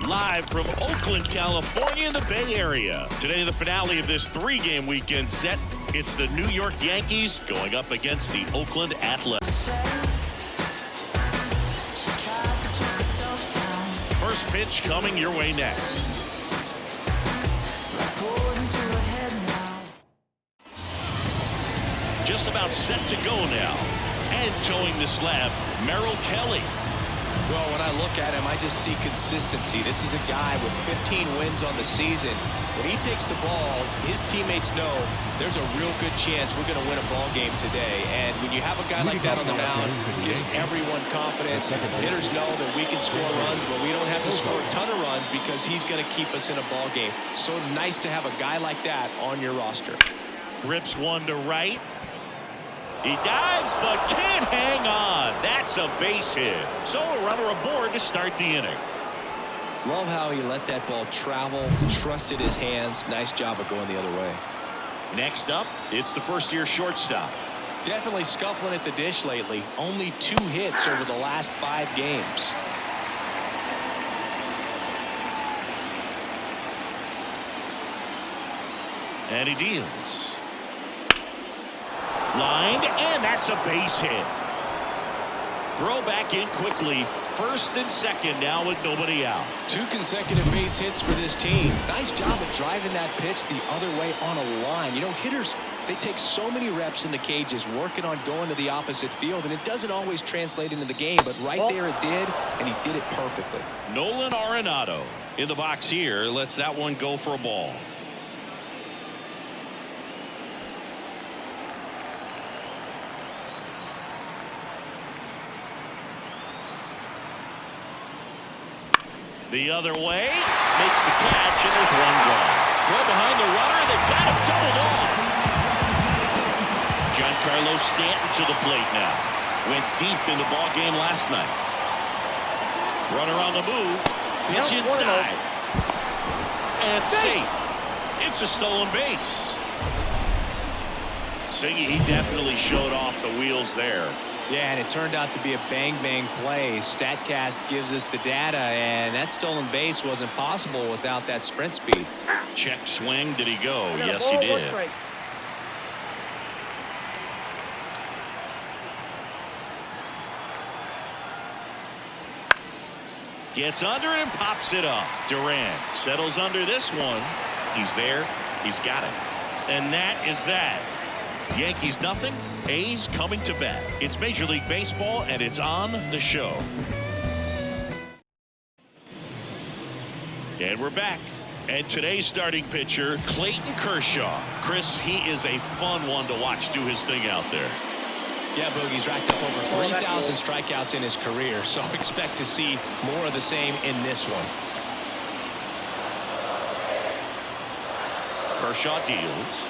live from Oakland, California, in the Bay Area. Today, the finale of this three-game weekend set. It's the New York Yankees going up against the Oakland Athletics. First pitch coming your way next. Just about set to go now. And towing the slab, Merrill Kelly. Well, when I look at him, I just see consistency. This is a guy with 15 wins on the season. When he takes the ball, his teammates know there's a real good chance we're going to win a ball game today. And when you have a guy like that on the mound, it gives everyone confidence. Hitters know that we can score runs, but we don't have to score a ton of runs because he's going to keep us in a ball game. So nice to have a guy like that on your roster. Rips one to right. He dives, but can't hang on. That's a base hit. So a runner aboard to start the inning. Love how he let that ball travel, trusted his hands. Nice job of going the other way. Next up, it's the first-year shortstop. Definitely scuffling at the dish lately. Only 2 hits over the last 5 games. And he deals. Lined, and that's a base hit. Throw back in quickly. First and second now with nobody out. 2 consecutive base hits for this team. Nice job of driving that pitch the other way on a line. You know, hitters, they take so many reps in the cages working on going to the opposite field, and it doesn't always translate into the game, but right there it did, and he did it perfectly. Nolan Arenado in the box here. Lets that one go for a ball. The other way, makes the catch, and there's one gone. Well behind the runner, they've got him doubled off. Giancarlo Stanton to the plate now. Went deep in the ball game last night. Runner on the move, pitch inside. And safe. It's a stolen base. Siggy, he definitely showed off the wheels there. Yeah, and it turned out to be a bang-bang play. StatCast gives us the data, and that stolen base wasn't possible without that sprint speed. Check swing. Did he go? Yes, he did. Gets under it and pops it up. Durant settles under this one. He's there. He's got it. And that is that. Yankees nothing, A's coming to bat. It's Major League Baseball, and it's on the show. And we're back. And today's starting pitcher, Clayton Kershaw. Chris, he is a fun one to watch do his thing out there. Yeah, Boogie's racked up over 3,000 strikeouts in his career, so expect to see more of the same in this one. Kershaw deals.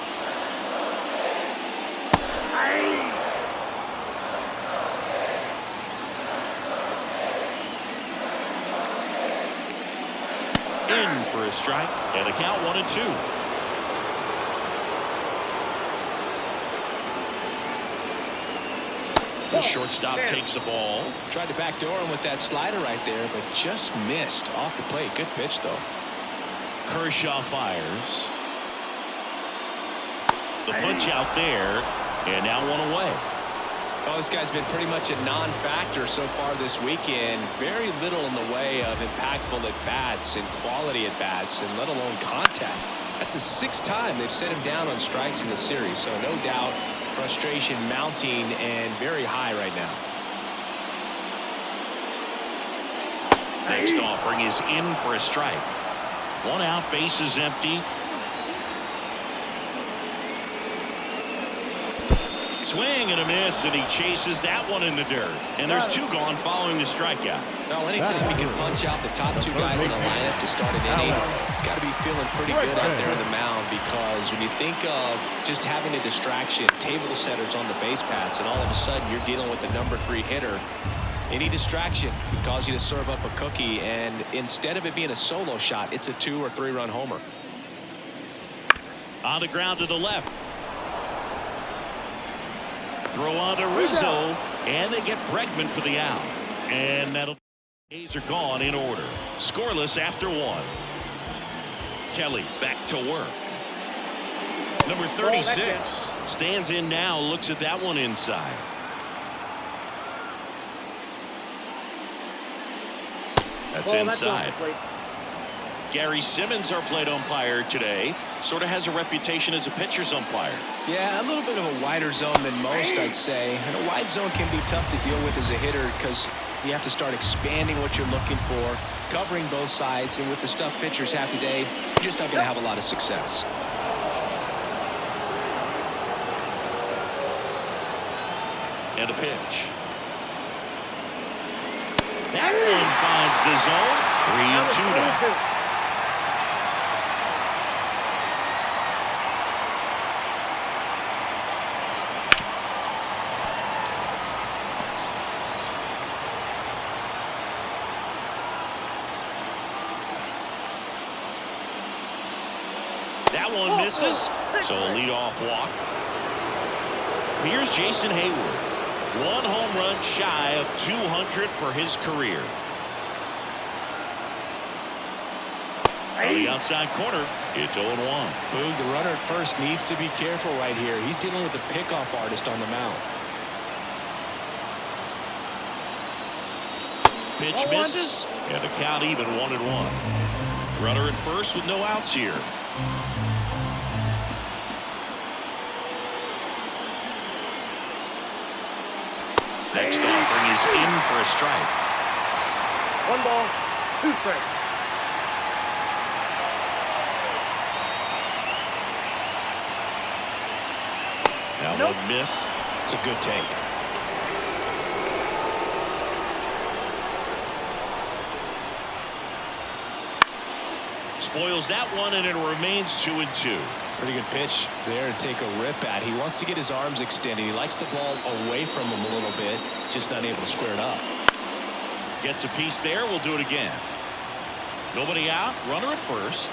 In for a strike, and a count 1-2. The shortstop takes the ball. Tried to backdoor him with that slider right there, but just missed off the plate. Good pitch, though. Kershaw fires. The punch out there, and now one away. Well, this guy's been pretty much a non-factor so far this weekend. Very little in the way of impactful at-bats and quality at-bats, and let alone contact. That's the 6th time they've set him down on strikes in the series, so no doubt frustration mounting and very high right now. Next offering is in for a strike. 1 out, base is empty. Swing and a miss, and he chases that one in the dirt. And there's 2 gone following the strikeout. Well, anytime you can punch out the top 2 guys in the lineup to start an inning, got to be feeling pretty good out there on the mound, because when you think of just having a distraction, table setters on the base paths, and all of a sudden you're dealing with the number 3 hitter, any distraction can cause you to serve up a cookie, and instead of it being a solo shot, it's a 2 or 3 run homer. On the ground to the left. Throw on to Rizzo, and they get Bregman for the out. And that'll A's are gone in order. Scoreless after one. Kelly back to work. Number 36 stands in now, looks at that one inside. That's inside. Gary Simmons, our plate umpire today, sort of has a reputation as a pitcher's umpire. Yeah, a little bit of a wider zone than most, I'd say. And a wide zone can be tough to deal with as a hitter because you have to start expanding what you're looking for, covering both sides, and with the stuff pitchers have today, you're just not going to have a lot of success. And a pitch. That one finds the zone. 3-2 now. That one misses, so a leadoff walk. Here's Jason Hayward. One home run shy of 200 for his career. On the outside corner, it's 0-1. Boog, the runner at first needs to be careful right here. He's dealing with a pickoff artist on the mound. Pitch misses, and the count even 1-1. Runner at first with no outs here. Next offering is in for a strike. 1 ball, 2 strikes. That one missed. It's a good take. Spoils that one, and it remains 2-2. Pretty good pitch there to take a rip at. He wants to get his arms extended. He likes the ball away from him a little bit, just not able to square it up. Gets a piece there. We'll do it again. Nobody out. Runner at first.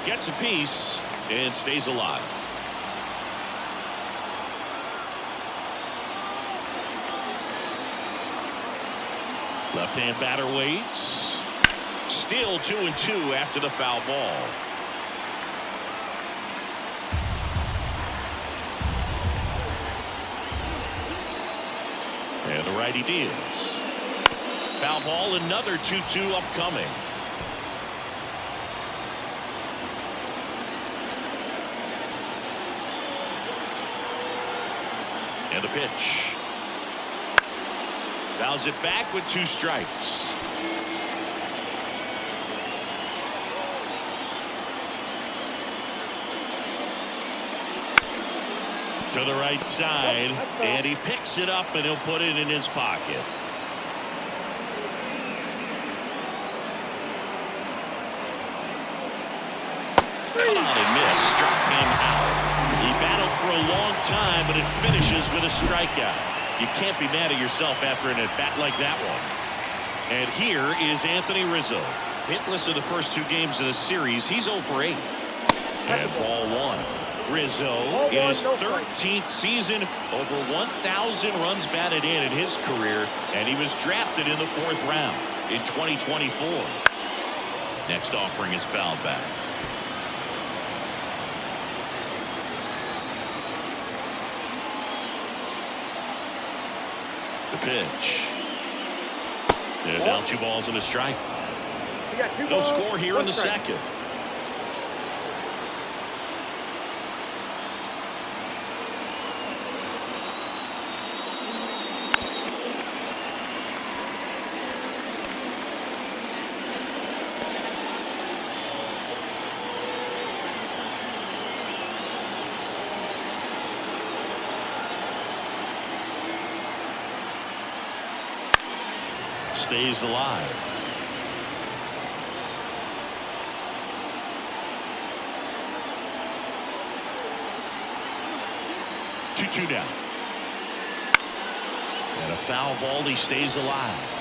Gets a piece and stays alive. Left-hand batter waits. Still 2-2 after the foul ball. And the righty deals. Foul ball, another 2-2 upcoming. And a pitch. Fouls it back with 2 strikes. To the right side, and he picks it up, and he'll put it in his pocket. Cut on and miss, struck him out. He battled for a long time, but it finishes with a strikeout. You can't be mad at yourself after an at-bat like that one. And here is Anthony Rizzo. Hitless in the first 2 games of the series. He's 0 for 8. And ball 1. Rizzo in his 13th season, over 1,000 runs batted in his career, and he was drafted in the 4th round in 2024. Next offering is fouled back. The pitch. And now 2 balls and a strike. No score here in the second. Stays alive. Two down. And a foul ball. He stays alive.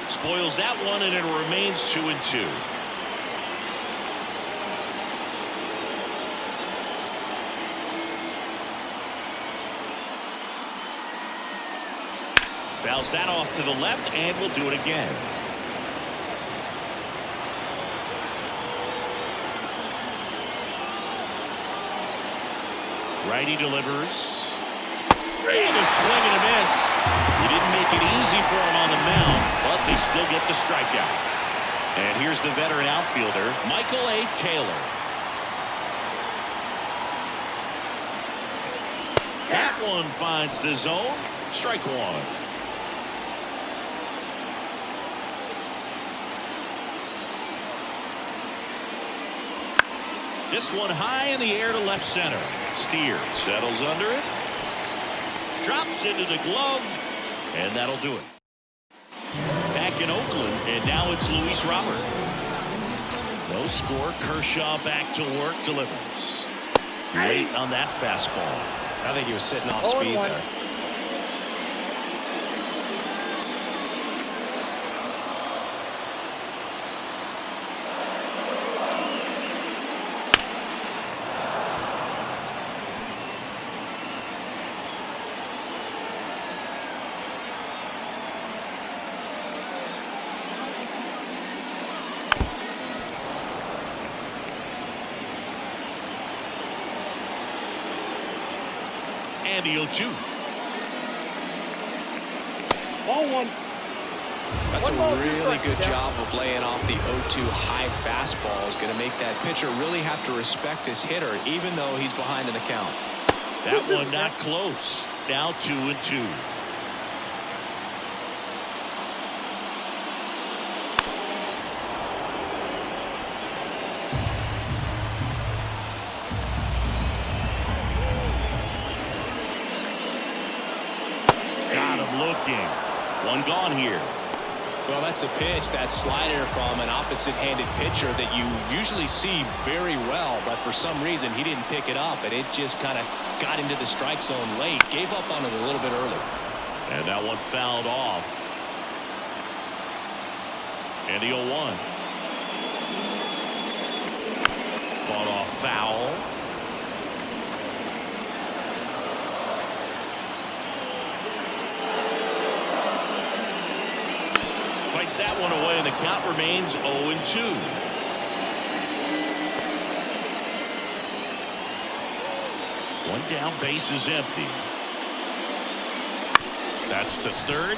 Spoils that one, and it remains 2-2. Bounce that off to the left, and we'll do it again. Righty delivers. And a swing and a miss. He didn't make it easy for him on the mound, but they still get the strikeout. And here's the veteran outfielder, Michael A. Taylor. That one finds the zone. Strike one. This one high in the air to left center. Steer settles under it. Drops into the glove. And that'll do it. Back in Oakland, and now it's Luis Robert. No score. Kershaw back to work. Delivers. Late on that fastball. I think he was sitting off speed there. And the 0-2. Ball one. That's a really good job of laying off the 0-2 high fastball. Is going to make that pitcher really have to respect this hitter, even though he's behind in the count. That one not close. Now 2-2. Looking. One gone here. Well, that's a pitch, that slider from an opposite-handed pitcher that you usually see very well, but for some reason he didn't pick it up, and it just kind of got into the strike zone late. Gave up on it a little bit early. And that one fouled off. And the 0-1. Fought off foul. Fights that one away, and the count remains 0-2. One down, base is empty. That's to third.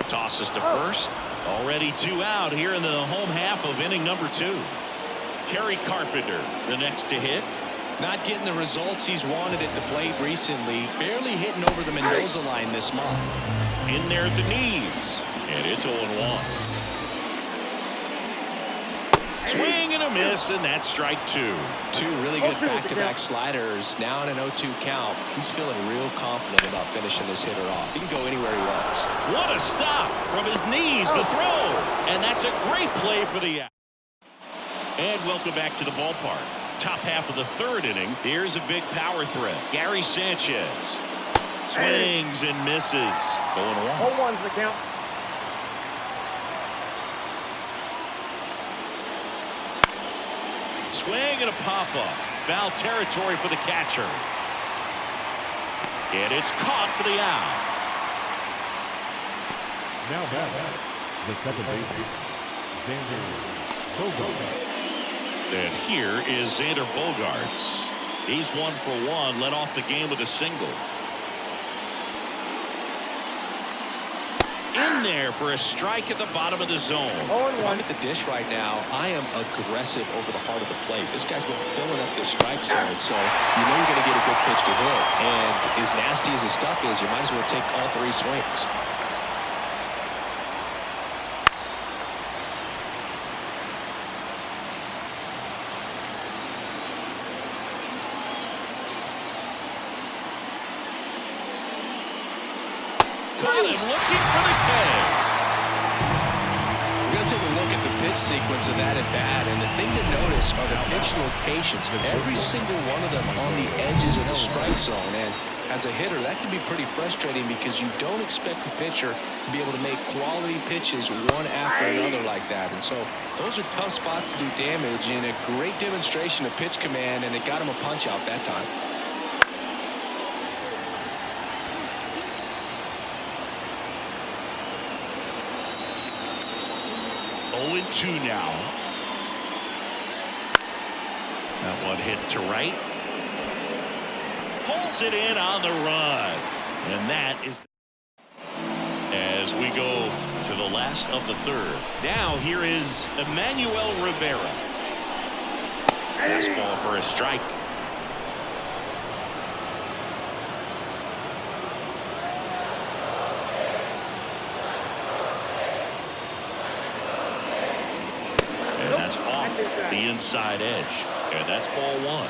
Tosses to first. Already 2 out here in the home half of inning number 2. Kerry Carpenter, the next to hit. Not getting the results he's wanted at the plate recently. Barely hitting over the Mendoza line this month. In there at the knees, and it's 0-1. Swing and a miss, and that's strike 2. 2 really good back-to-back sliders. Now in an 0-2 count. He's feeling real confident about finishing this hitter off. He can go anywhere he wants. What a stop from his knees, the throw, and that's a great play for the out. And welcome back to the ballpark. Top half of the third inning. Here's a big power threat. Gary Sanchez. Swings and misses. Going 1. 0-1's the count. Swing and a pop-up. Foul territory for the catcher. And it's caught for the out. Now back. The second baseman, Xander Bogaerts. And here is Xander Bogaerts. He's 1 for 1. Led off the game with a single. In there for a strike at the bottom of the zone. If I'm at the dish right now, I am aggressive over the heart of the plate. This guy's been filling up the strike zone, so you know you're going to get a good pitch to hit. And as nasty as his stuff is, you might as well take all 3 swings. Caught him looking for the K. We're going to take a look at the pitch sequence of that at bat, and the thing to notice are the pitch locations. Every single one of them on the edges of the strike zone, and As a hitter, that can be pretty frustrating because you don't expect the pitcher to be able to make quality pitches one after another like that. And so those are tough spots to do damage, and a great demonstration of pitch command, and it got him a punch out that time. Oh, 0-2 now. That one hit to right. Pulls it in on the run. And that is as we go to the last of the third. Now here is Emmanuel Rivera. Fastball for a strike. And that's off the inside edge. And that's ball one.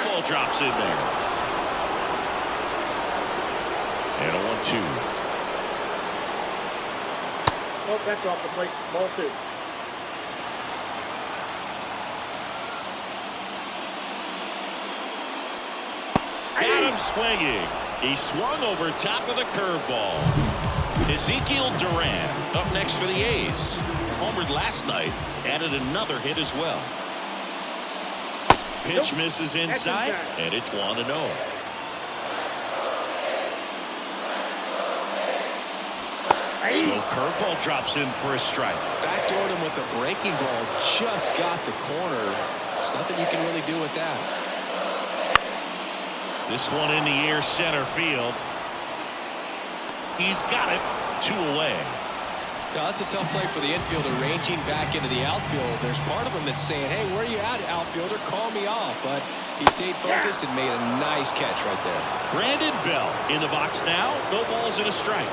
Ball drops in there. And a 1-2. Oh, that's off the plate. Ball two. Got him swinging. He swung over top of the curveball. Ezekiel Duran up next for the A's. Homered last night. Added another hit as well. Pitch misses inside, and it's 1-0. So curveball drops in for a strike. Backdoored him with a breaking ball. Just got the corner. There's nothing you can really do with that. This one in the air center field. He's got it. 2 away. Now, that's a tough play for the infielder ranging back into the outfield. There's part of him that's saying, hey, where are you at, outfielder? Call me off. But he stayed focused and made a nice catch right there. Brandon Bell in the box now. No balls and a strike.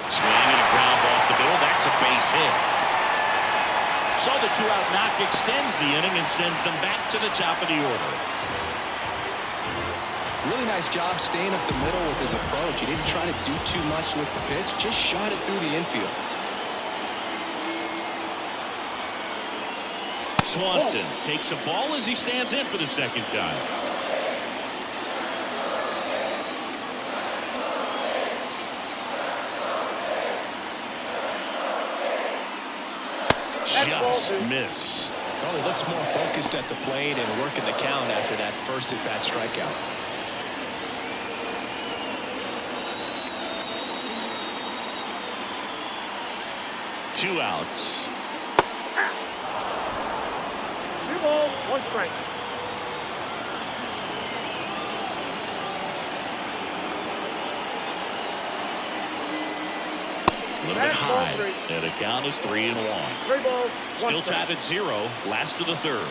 Swinging a ground ball off the middle. That's a base hit. So the 2-out knock extends the inning and sends them back to the top of the order. Really nice job staying up the middle with his approach. He didn't try to do too much with the pitch. Just shot it through the infield. Swanson takes a ball as he stands in for the second time. Just missed. Well, he looks more focused at the plate and working the count after that first at-bat strikeout. Two outs. 2 balls, 1 strike. A little bit high. And the count is 3-1. 3 balls, 1 Still strike. tied at 0. Last of the third.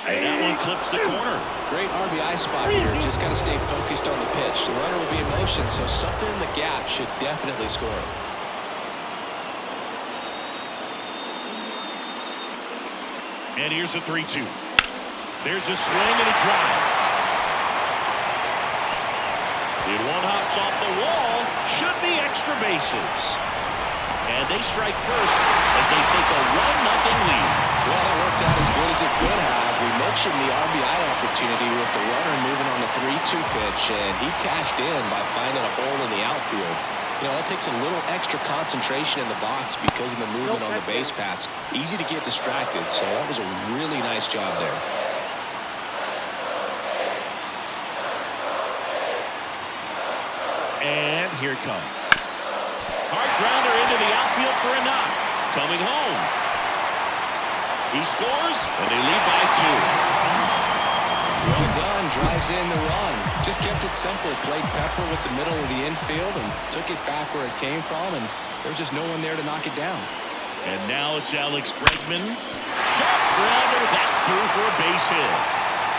And that one clips the corner. Great RBI spot here. Just got to stay focused on the pitch. The runner will be in motion, so something in the gap should definitely score. And here's a 3-2. There's a swing and a drive. And one hops off the wall. Should be extra bases. And they strike first as they take a 1-0 lead. Well, that worked out as good as it could have. We mentioned the RBI opportunity with the runner moving on the 3-2 pitch, and he cashed in by finding a hole in the outfield. You know, that takes a little extra concentration in the box because of the movement on the base paths. Easy to get distracted, so that was a really nice job there. And here it comes. Hard grounder into the outfield for a knock. Coming home. He scores, and they lead by 2. Well done. Drives in the run. Just kept it simple. Played pepper with the middle of the infield and took it back where it came from, and there's just no one there to knock it down. And now it's Alex Bregman. Sharp grounder. That's through for a base hit.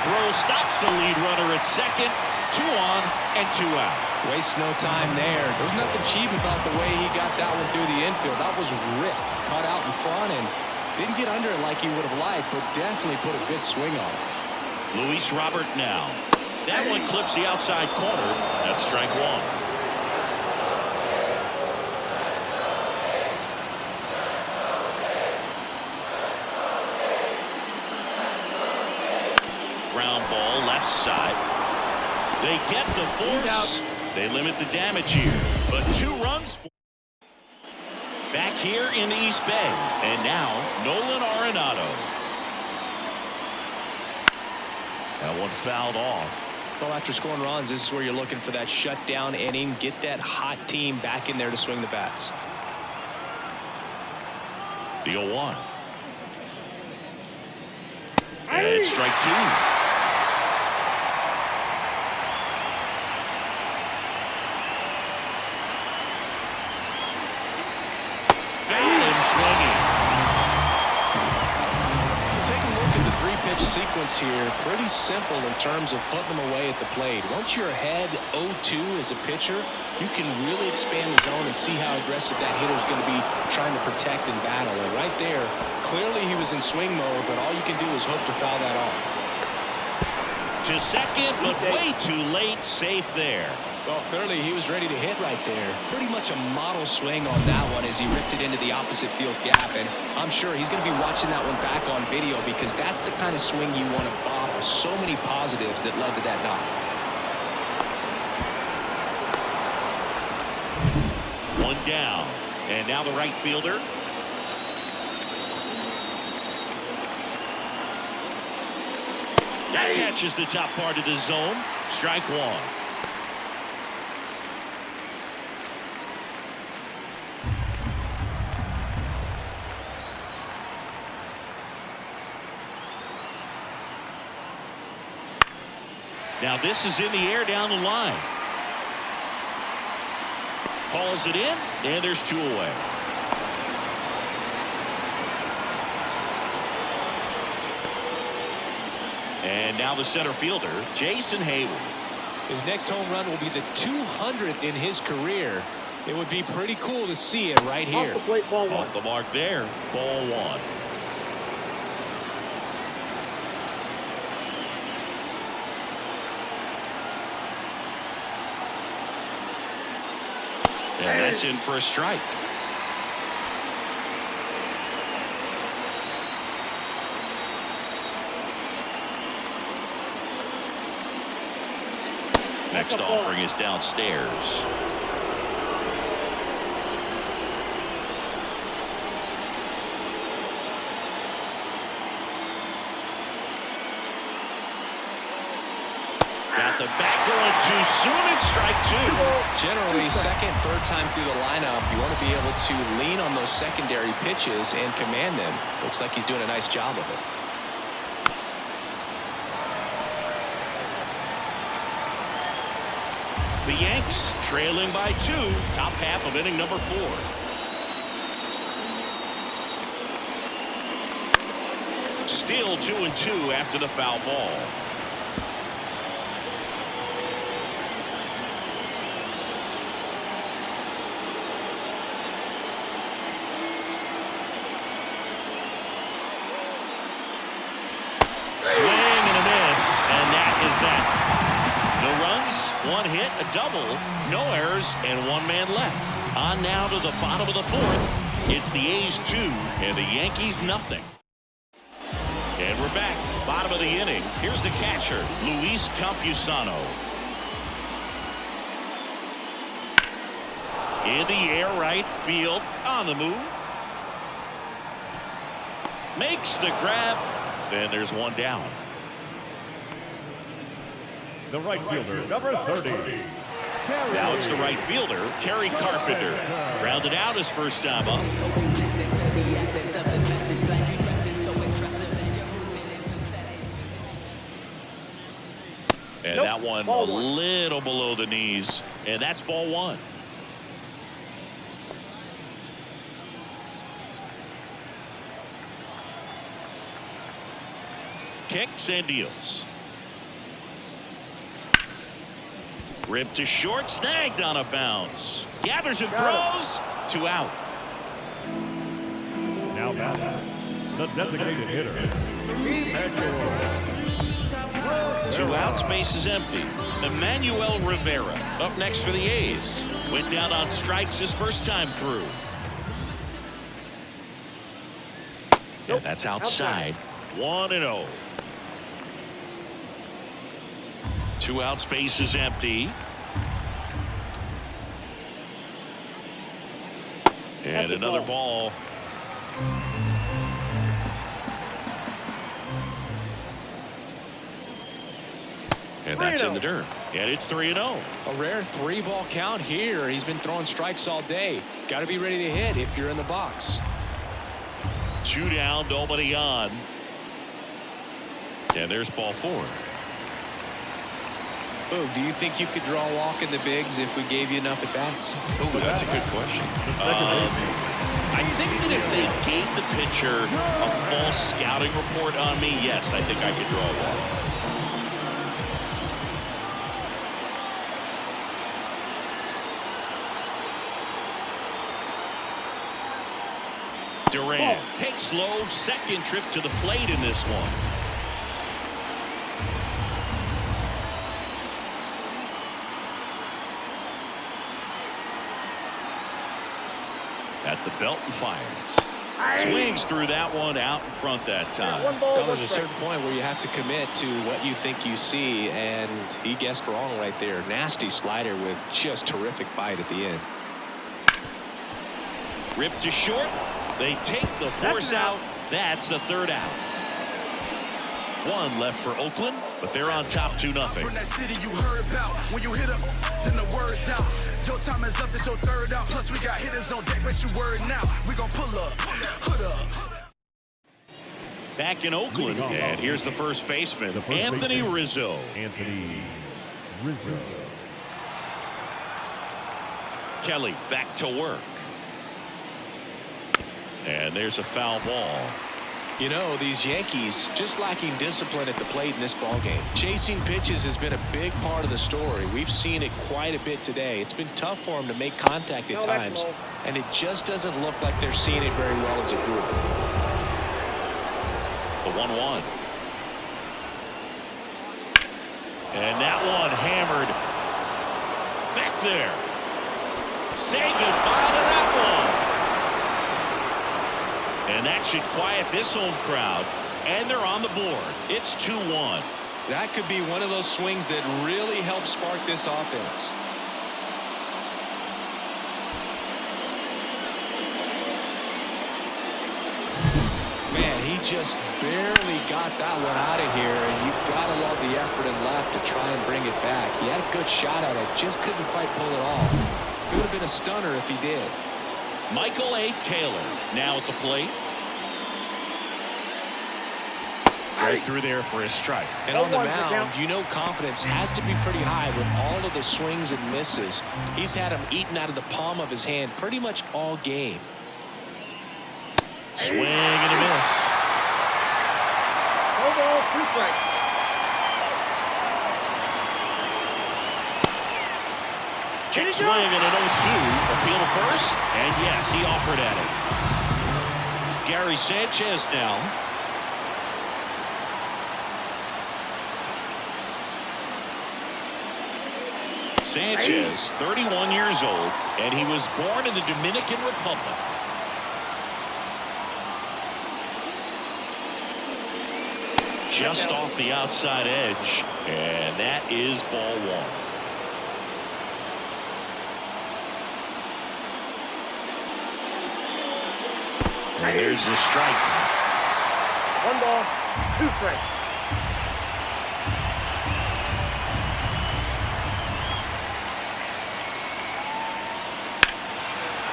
Throw stops the lead runner at second. 2 on and 2 out. Wastes no time there. There's nothing cheap about the way he got that one through the infield. That was ripped. Caught out in front and didn't get under it like he would have liked, but definitely put a good swing on it. Luis Robert now. That one clips the outside corner. That's strike one. Ground ball left side. They get the force. They limit the damage here. But 2 runs. Back here in the East Bay. And now Nolan Arenado. That one fouled off. Well, after scoring runs, this is where you're looking for that shutdown inning. Get that hot team back in there to swing the bats. The 0-1. And it's strike 2. Sequence here, pretty simple in terms of putting them away at the plate. Once you're ahead 0-2 as a pitcher, you can really expand the zone and see how aggressive that hitter is going to be trying to protect and battle. And right there, clearly he was in swing mode, but all you can do is hope to foul that off. To second, but way too late. Safe there. Well, clearly he was ready to hit right there. Pretty much a model swing on that one as he ripped it into the opposite field gap. And I'm sure he's going to be watching that one back on video because that's the kind of swing you want to bottle. So many positives that led to that knock. One down. And now the right fielder. That catches the top part of the zone. Strike 1. Now this is in the air down the line. Hauls it in, and there's 2 away. And now the center fielder, Jason Hayward. His next home run will be the 200th in his career. It would be pretty cool to see it right here. Off the plate, ball 1. Off the mark there, ball 1. And that's in for a strike. Next offering is downstairs. Got the back going too soon. It's strike 2. Generally, second, third time through the lineup, you want to be able to lean on those secondary pitches and command them. Looks like he's doing a nice job of it. The Yanks trailing by 2, top half of inning number 4. Still 2-2 after the foul ball. Swing and a miss, and that is that. No runs, 1 hit, a double, no errors, and 1 man left. On now to the bottom of the 4th. It's the A's 2 and the Yankees nothing. And we're back, bottom of the inning. Here's the catcher, Luis Campusano. In the air, right field, on the move. Makes the grab, and there's 1 down. The right fielder, number 30. Now it's the right fielder, Kerry Carpenter. Rounded out his first time up. And that one a little below the knees. And that's ball 1. Kicks and deals. Ripped to short, snagged on a bounce. Gathers and throws. 2 out. Now batting, the designated hitter, Pedro. Two outs, base is empty. Emmanuel Rivera up next for the A's. Went down on strikes his first time through. And that's outside. 1-0. Two outs, base is empty. And another ball. And that's in the dirt. And it's 3-0. A rare 3-ball count here. He's been throwing strikes all day. Got to be ready to hit if you're in the box. 2 down, nobody on. And there's ball 4. Boog, do you think you could draw a walk in the bigs if we gave you enough at bats? Ooh, that's a good question. I think that if they gave the pitcher a false scouting report on me, yes, I think I could draw a walk. Durant takes low, second trip to the plate in this one. At the belt and fires. Swings through that one out in front that time. That was a certain point where you have to commit to what you think you see, and he guessed wrong right there. Nasty slider with just terrific bite at the end. Ripped to short. They take the force out. That's the 3rd out. 1 left for Oakland, but they're on top 2-0. From that city you heard about, when you hit up, then the word's out. Your time is up, this your 3rd out. Plus we got hitters on deck, bet you word now. We gon' pull up, hood up. Back in Oakland, and here's the first baseman, Anthony Rizzo. Anthony Rizzo. Kelly back to work. And there's a foul ball. You know, these Yankees just lacking discipline at the plate in this ballgame. Chasing pitches has been a big part of the story. We've seen it quite a bit today. It's been tough for them to make contact at times, and it just doesn't look like they're seeing it very well as a group. The 1-1. And that one hammered back there. Say goodbye to that one. And that should quiet this home crowd. And they're on the board. It's 2-1. That could be one of those swings that really helps spark this offense. Man, he just barely got that one out of here, and you've got to love the effort and left to try and bring it back. He had a good shot at it, just couldn't quite pull it off. It would have been a stunner if he did. Michael A. Taylor now at the plate. Right through there for his strike. And on the mound, you know confidence has to be pretty high with all of the swings and misses. He's had them eaten out of the palm of his hand pretty much all game. Swing and a miss. No ball, 2 strikes. Check swing and an 0-2. Appeal to first. And yes, he offered at it. Gary Sanchez now. Sanchez, 31 years old, and he was born in the Dominican Republic. Just off the outside edge, and that is ball 1. And there's the strike. 1 ball, 2 strikes.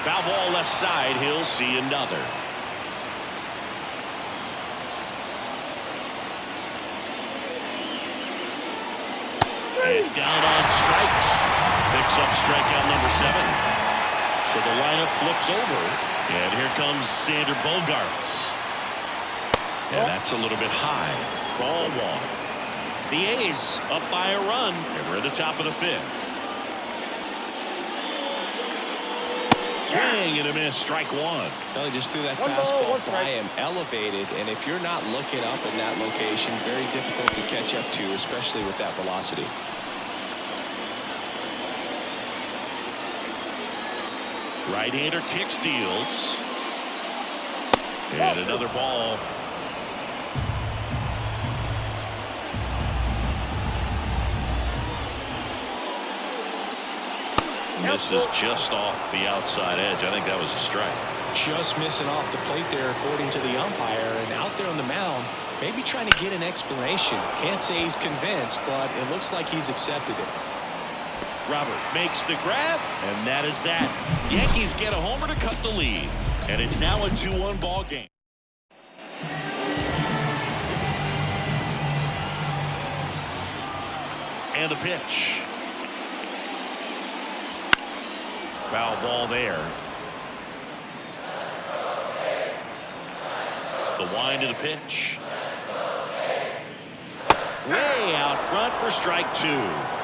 Foul ball left side. He'll see another. And down on strikes. Picks up strikeout number 7. So the lineup flips over. And here comes Sander Bogarts. And that's a little bit high. Ball 1. The A's up by a run. And we're at the top of the 5th. Swing and a miss. Strike one. Well, he just threw that One ball, fastball one by strike. him, elevated, and if you're not looking up in that location, very difficult to catch up to, especially with that velocity. Right-hander kicks, deals. And another ball. Misses just off the outside edge. I think that was a strike. Just missing off the plate there, according to the umpire, and out there on the mound, maybe trying to get an explanation. Can't say he's convinced, but it looks like he's accepted it. Robert makes the grab, and that is that. Yankees get a homer to cut the lead, and it's now a 2-1 ball game. And the pitch. Foul ball there. The wind of the pitch. Way out front for strike two.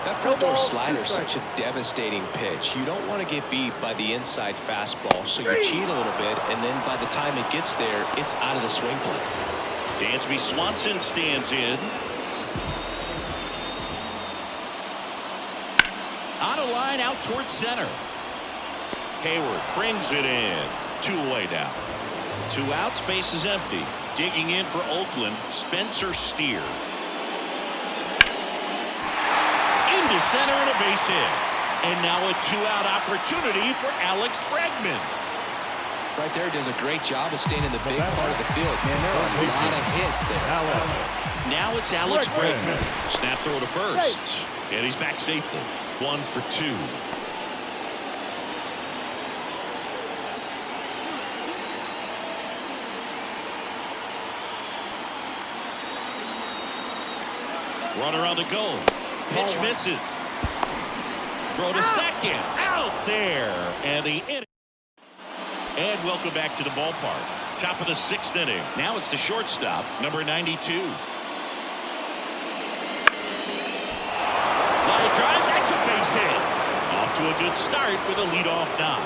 That front door slider is such a devastating pitch. You don't want to get beat by the inside fastball, so you cheat a little bit, and then by the time it gets there, it's out of the swing plane. Dansby Swanson stands in. On a line out towards center. Hayward brings it in. 2 away now. 2 outs, base is empty. Digging in for Oakland, Spencer Steer. Into center and a base hit. And now a 2-out opportunity for Alex Bregman. Right there, does a great job of staying in the big part of the field. Man, there are a lot of hits there. Now it's Alex Bregman. Snap throw to first. And he's back safely. 1 for 2. Runner on the go. Pitch misses. Throw to second. Out there. And the inning. And welcome back to the ballpark. Top of the 6th inning. Now it's the shortstop, number 92. Line drive. That's a base hit. Off to a good start with a leadoff knock.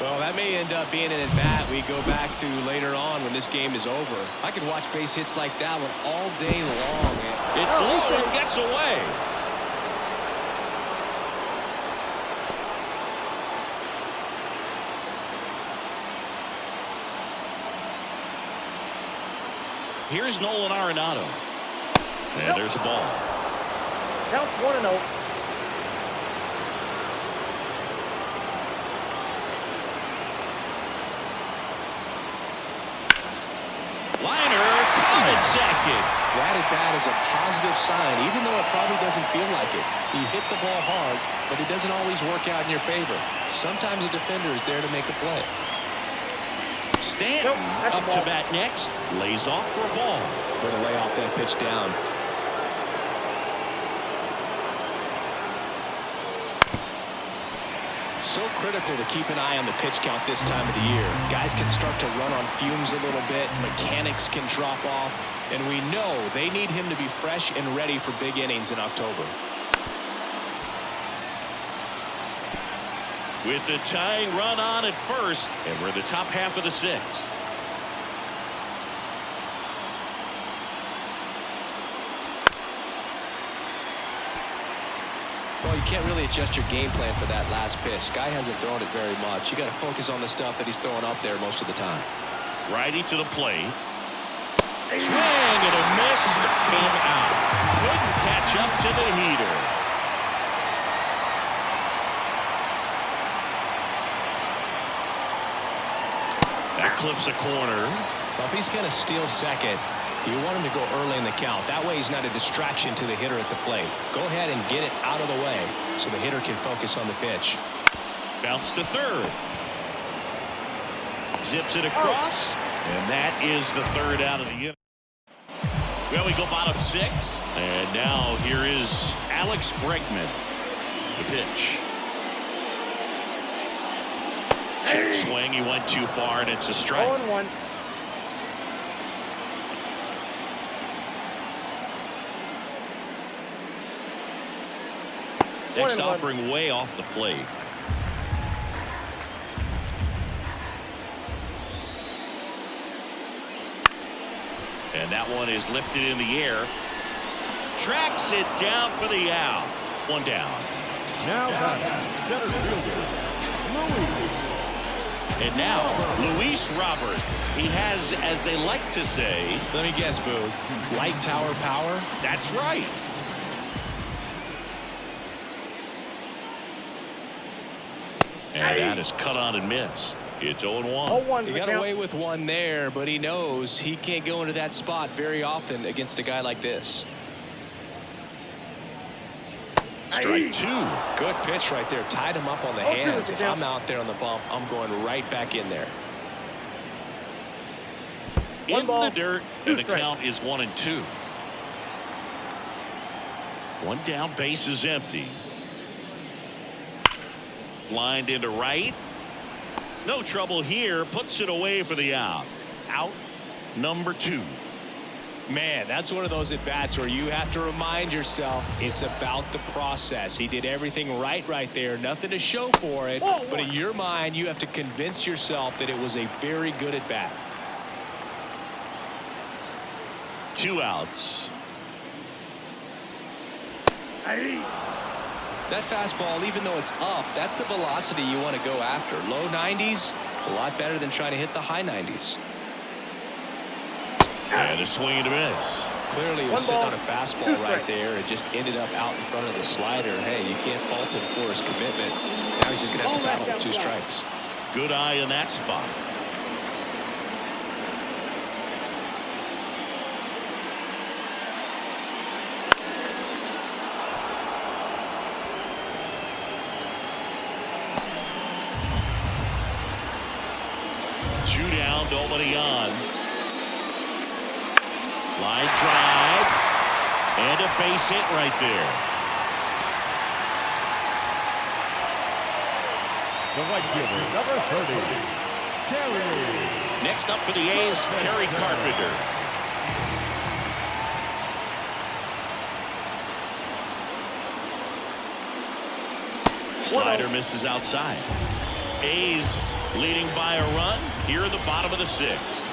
Well, that may end up being an at-bat we go back to later on when this game is over. I could watch base hits like that one all day long. It's low and gets away. Here's Nolan Arenado. And there's a ball. Count 1-0. Liner caught at second. That at bat is a positive sign, even though it probably doesn't feel like it. He hit the ball hard, but it doesn't always work out in your favor. Sometimes a defender is there to make a play. Stanton up to bat next. Lays off for a ball. Way to lay off that pitch down. So critical to keep an eye on the pitch count this time of the year. Guys can start to run on fumes a little bit. Mechanics can drop off. And we know they need him to be fresh and ready for big innings in October. With the tying run on at first, and we're in the top half of the 6th. Well, you can't really adjust your game plan for that last pitch. Guy hasn't thrown it very much. You got to focus on the stuff that he's throwing up there most of the time. Righty to the plate. Swing and a miss. Came out. Couldn't catch up to the heater. That clips a corner. Well, if he's going to steal second, you want him to go early in the count. That way he's not a distraction to the hitter at the plate. Go ahead and get it out of the way so the hitter can focus on the pitch. Bounce to third. Zips it across. And that is the 3rd out of the inning. Well, we go bottom 6. And now here is Alex Bregman. The pitch. Check swing. He went too far, and it's a strike. 0-1. Next offering way off the plate. And that one is lifted in the air. Tracks it down for the out. One down. Now center fielder, Louis. And now, Luis Robert. He has, as they like to say... Let me guess, Boo. Light tower power? That's right. And that is cut on and missed. It's 0-1. 0-1. He got away with one there, but he knows he can't go into that spot very often against a guy like this. Strike two. Good pitch right there. Tied him up on the hands. If I'm out there on the bump, I'm going right back in there. In the dirt, and the count is 1-2. One down, base is empty. Lined into right. No trouble here. Puts it away for the out. Out number 2. Man, that's one of those at-bats where you have to remind yourself it's about the process. He did everything right there. Nothing to show for it. But in your mind, you have to convince yourself that it was a very good at-bat. 2 outs. That fastball, even though it's up, that's the velocity you want to go after. Low 90s, a lot better than trying to hit the high 90s. And a swing and a miss. Clearly, he was sitting on a fastball right there. It just ended up out in front of the slider. Hey, you can't fault him for his commitment. Now he's just going to have to battle with 2 strikes. Good eye in that spot. Two down, nobody on. Line drive. And a base hit right there. The right fielder, number 30, Kerry. Next up for the A's, Kerry Carpenter. Slider misses outside. A's leading by a run here in the bottom of the 6th.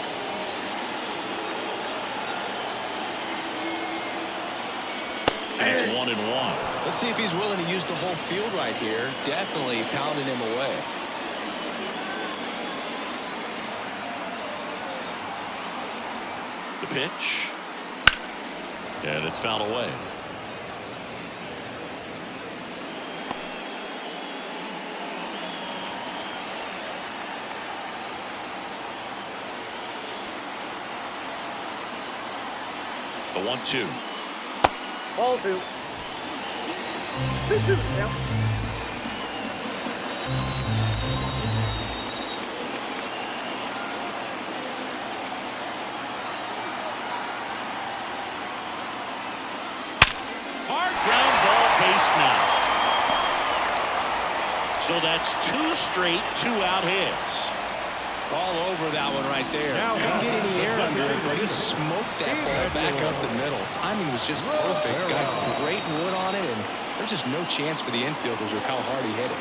And it's 1-1. Let's see if he's willing to use the whole field right here. Definitely pounding him away. The pitch. And it's fouled away. The 1-2. Ball 2. 2-2 now. Hard ground ball, base now. So that's 2 straight 2-out hits. All over that one right there. Couldn't get any air under it, but he smoked that ball back up the middle. Timing was just perfect. Got great wood on it, and there's just no chance for the infielders with how hard he hit it.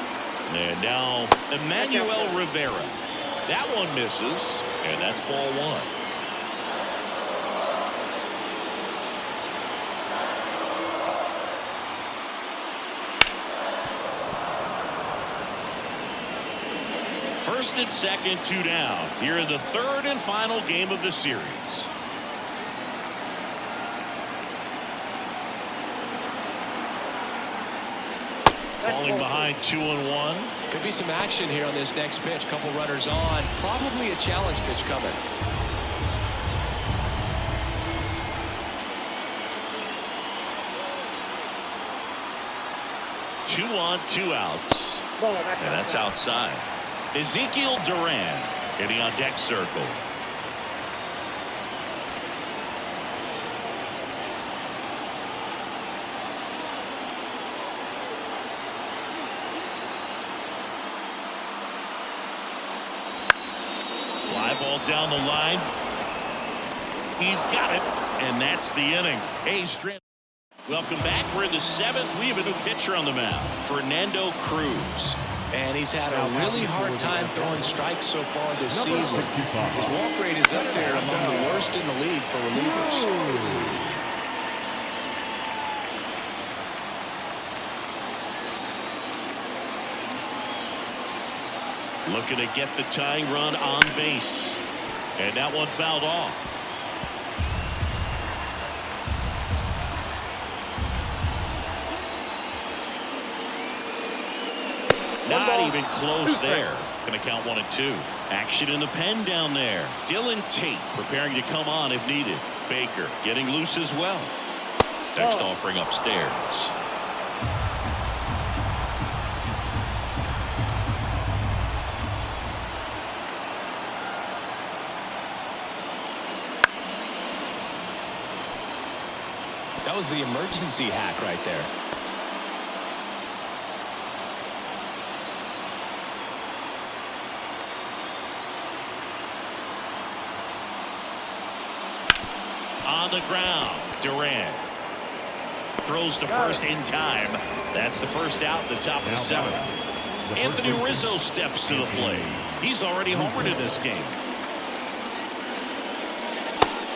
And now Emmanuel Rivera. That one misses, and that's ball 1. First and second, 2 down. Here in the 3rd and final game of the series. Falling behind 2-1. Could be some action here on this next pitch. Couple runners on. Probably a challenge pitch coming. Two on, 2 outs. And that's outside. Ezekiel Duran hitting on deck circle. Fly ball down the line. He's got it, and that's the inning. Welcome back. We're in the 7th. We have a new pitcher on the mound, Fernando Cruz. And he's had a really hard time throwing strikes so far this season. His walk rate is up there among the worst in the league for relievers. Looking to get the tying run on base. And that one fouled off. Not even close there. Going to count 1 and 2. Action in the pen down there. Dylan Tate preparing to come on if needed. Baker getting loose as well. Next offering upstairs. That was the emergency hack right there. On the ground, Durant throws to first in time. That's the first out in the top of the 7th. Anthony Rizzo steps to the plate. He's already homered in this game.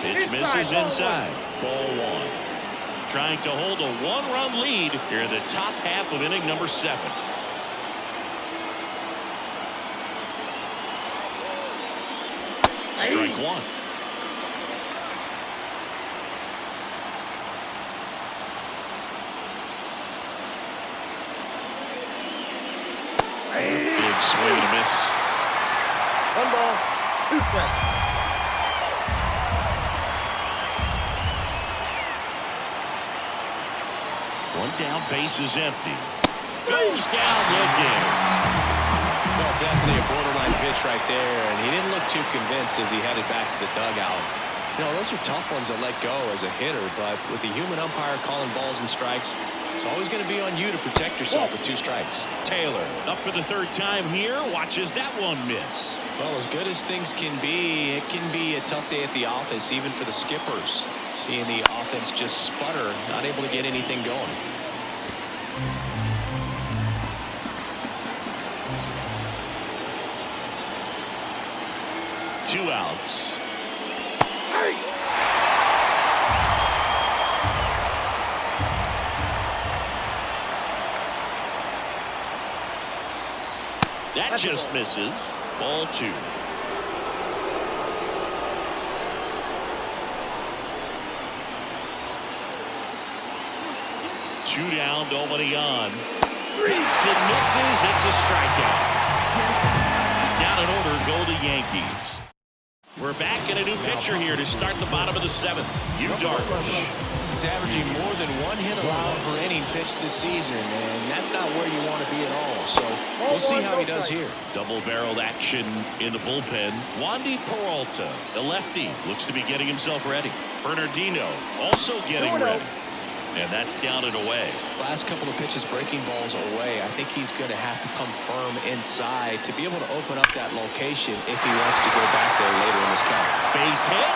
Pitch misses inside. Ball 1. Trying to hold a 1-run lead here in the top half of inning number 7. Strike 1. Big swing and a miss. 1 ball, 2 strikes. One down, base is empty. Goes down looking. Well, definitely a borderline pitch right there, and he didn't look too convinced as he headed back to the dugout. You know, those are tough ones to let go as a hitter, but with the human umpire calling balls and strikes, it's always going to be on you to protect yourself with 2 strikes. Taylor up for the 3rd time here. Watches that one miss. Well, as good as things can be, it can be a tough day at the office, even for the skippers. Seeing the offense just sputter, not able to get anything going. Two outs. That just misses. Ball 2. Two down, nobody on. Hits and misses. It's a strikeout. Down in order go the Yankees. We're back in a new pitcher here to start the bottom of the 7th. Yu Darvish. He's averaging more than 1 hit allowed per inning pitched this season, and that's not where you want to be at all. So we'll see how he does here. Double-barreled action in the bullpen. Wandy Peralta, the lefty, looks to be getting himself ready. Bernardino also getting ready. And that's down and away. Last couple of pitches breaking balls away. I think he's going to have to come firm inside to be able to open up that location if he wants to go back there later in this count. Base hit.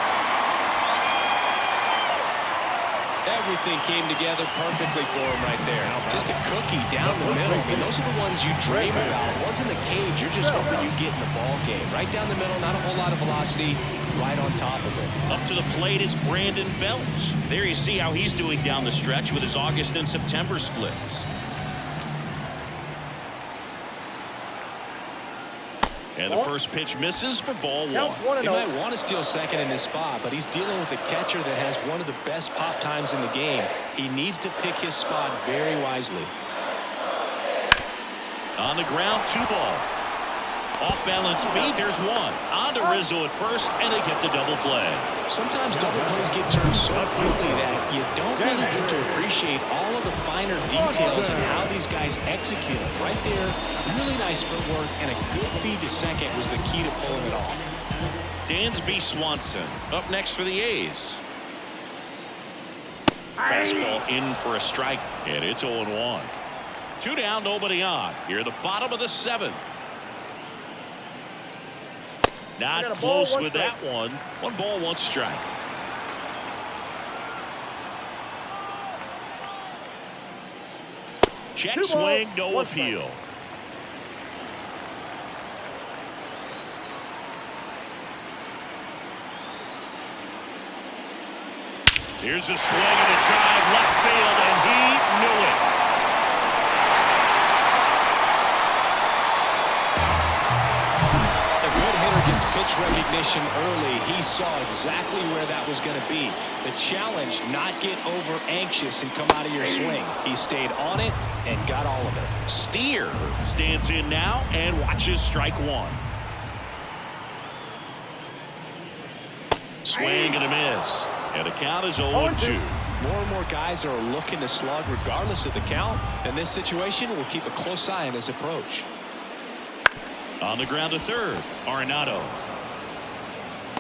Everything came together perfectly for him right there. Just a cookie down the middle. I mean, those are the ones you dream about. Ones in the cage, you're just hoping you get in the ball game. Right down the middle, not a whole lot of velocity, right on top of it. Up to the plate, it's Brandon Belt. There you see how he's doing down the stretch with his August and September splits. And the first pitch misses for ball 1. He might want to steal second in this spot, but he's dealing with a catcher that has one of the best pop times in the game. He needs to pick his spot very wisely. On the ground, 2 ball. Off balance feed, there's 1. On to Rizzo at first, and they get the double play. Sometimes double plays get turned so quickly that you don't really get to appreciate all of the finer details and how these guys execute it. Right there, really nice footwork, and a good feed to second was the key to pulling it off. Dansby Swanson up next for the A's. Fastball in for a strike, and it's 0-1. 2 down, nobody on. Here at the bottom of the 7th. Not close with that one. 1 ball, 1 strike. Check swing, no appeal. Here's a swing and a drive left field, and he knew it. A good hitter gets pitch recognition early. He saw exactly where that was going to be. The challenge, not get over anxious and come out of your swing. He stayed on it and got all of it. Steer stands in now and watches strike one. Swing and a miss. And the count is 0-2. More and more guys are looking to slug regardless of the count. In this situation, we'll keep a close eye on his approach. On the ground to third, Arenado.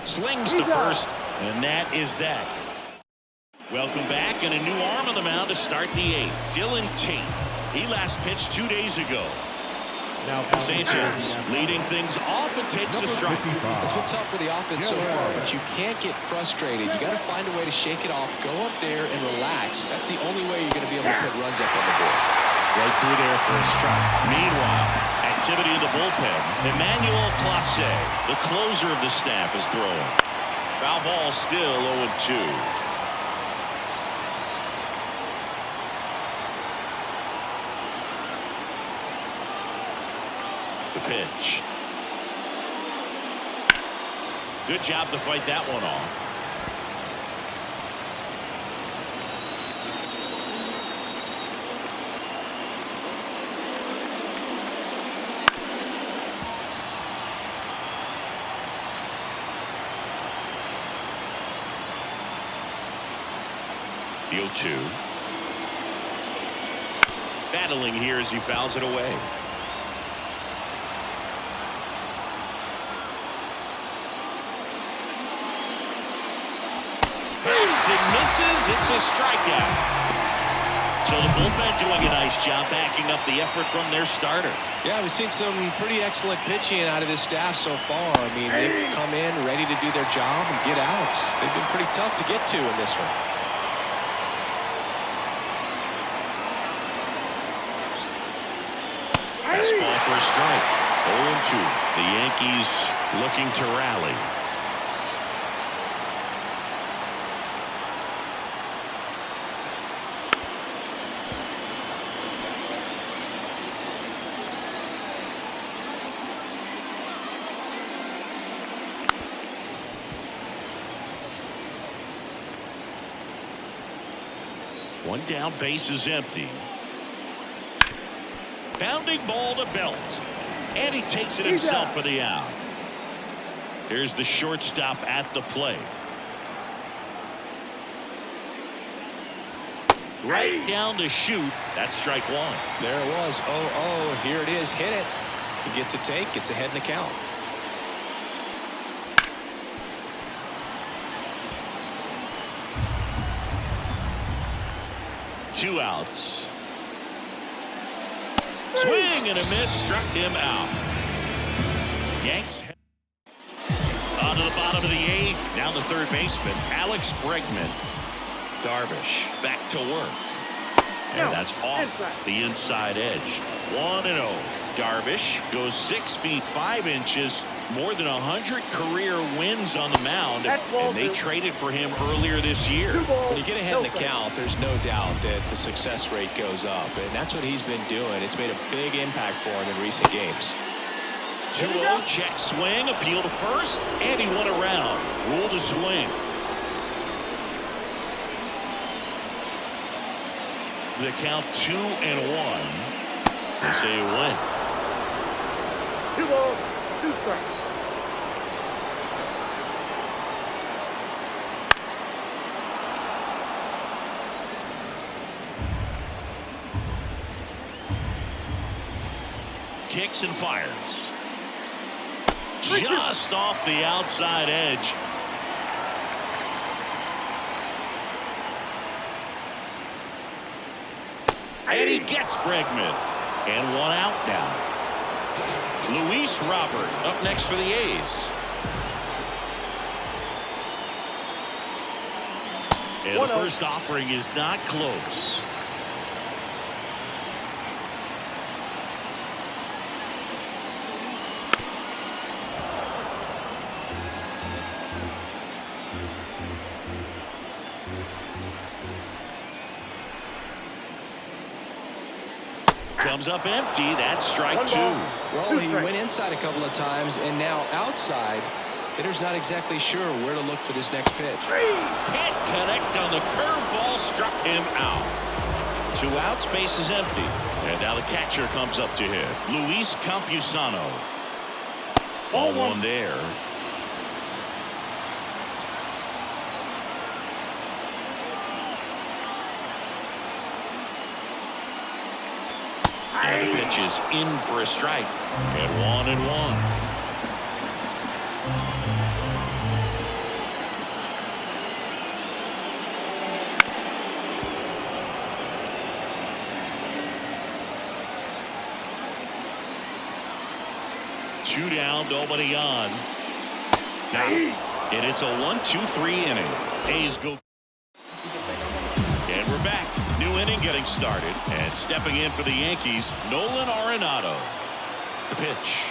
Slings to first, and that is that. Welcome back, and a new arm on the mound to start the eighth. Dylan Tate. He last pitched 2 days ago. Now Sanchez leading things off and takes a strike. It's been tough for the offense so far, but you can't get frustrated. You got to find a way to shake it off, go up there and relax. That's the only way you're going to be able to put runs up on the board. Right through there for a strike. Meanwhile, activity in the bullpen. Emmanuel Clase, the closer of the staff, is throwing. Foul ball still 0-2. The pitch. Good job to fight that one off. The 0-2. Battling here as he fouls it away. And misses. It's a strikeout. So the bullpen doing a nice job backing up the effort from their starter. Yeah, we've seen some pretty excellent pitching out of this staff so far. I mean, they've come in ready to do their job and get outs. They've been pretty tough to get to in this one. Fastball for a strike. 0-2. The Yankees looking to rally. One down, base is empty. Bounding ball to Belt. And he takes it himself for the out. Here's the shortstop at the plate. Right down to shoot. That's strike one. There it was. 0-0. Here it is. Hit it. He gets a take. Gets ahead in the count. Two outs. Swing and a miss. Struck him out. Yanks on to the bottom of the eighth. Down the third baseman, Alex Bregman. Darvish back to work. And that's off the inside edge. 1-0. Darvish goes 6 feet 5 inches. More than 100 career wins on the mound, and they traded for him earlier this year. When you get ahead in the count, there's no doubt that the success rate goes up, and that's what he's been doing. It's made a big impact for him in recent games. 2-0, check swing, appeal to first, and he went around. Rule to swing. The count 2-1. They say a win. 2 balls, 2 strikes. Kicks and fires. Just off the outside edge. And he gets Bregman. And one out now. Luis Robert up next for the A's. And the first offering is not close. Comes up empty. That's strike 2. Well, he went inside a couple of times, and now outside. Hitter's not exactly sure where to look for this next pitch. Can't connect on the curveball. Struck him out. 2 outs. Base is empty. And now the catcher comes up to hit. Luis Campusano. Ball 1 there. And the pitch is in for a strike. And 1-1. Two down, nobody on. Got it. And it's a 1-2-3 inning. A's go. And we're back. New inning getting started. And stepping in for the Yankees, Nolan Arenado. The pitch.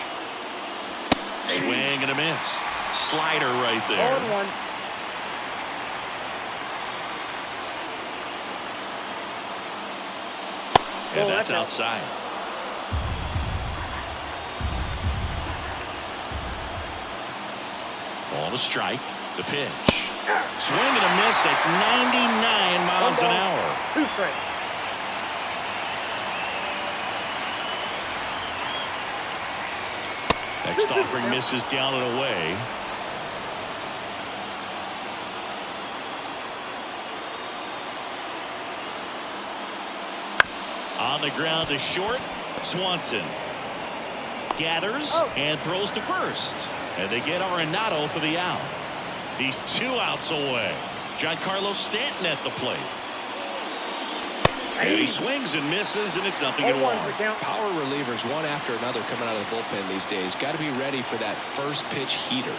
Swing and a miss. Slider right there. 0-1. And that's outside. Ball to strike. The pitch. Swing and a miss at 99 miles an hour. 2 strikes. Next offering misses down and away. On the ground to short. Swanson gathers and throws to first. And they get Arenado for the out. He's 2 outs away. Giancarlo Stanton at the plate. And he swings and misses, and it's 0-1. Power relievers one after another coming out of the bullpen these days. Got to be ready for that first pitch heater.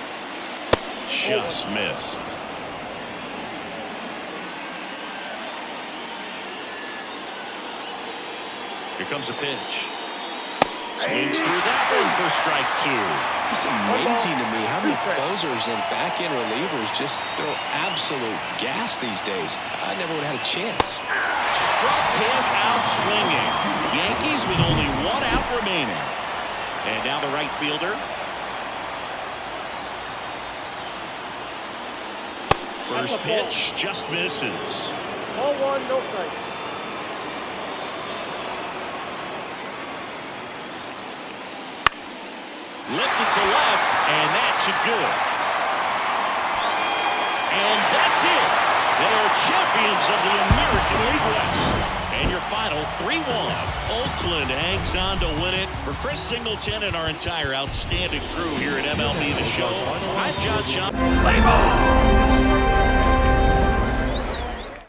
Just missed. Here comes a pitch. Swings through that one for strike 2. Just amazing to me how many closers and back-end relievers just throw absolute gas these days. I never would have had a chance. Struck him out swinging. Yankees with only 1 out remaining. And now the right fielder. First pitch just misses. 0-1, no strike. Lifted to left, and that should do it. And that's it. They're champions of the American League West. And your final 3-1. Oakland hangs on to win it. For Chris Singleton and our entire outstanding crew here at MLB The Show, I'm John Shop. Play ball.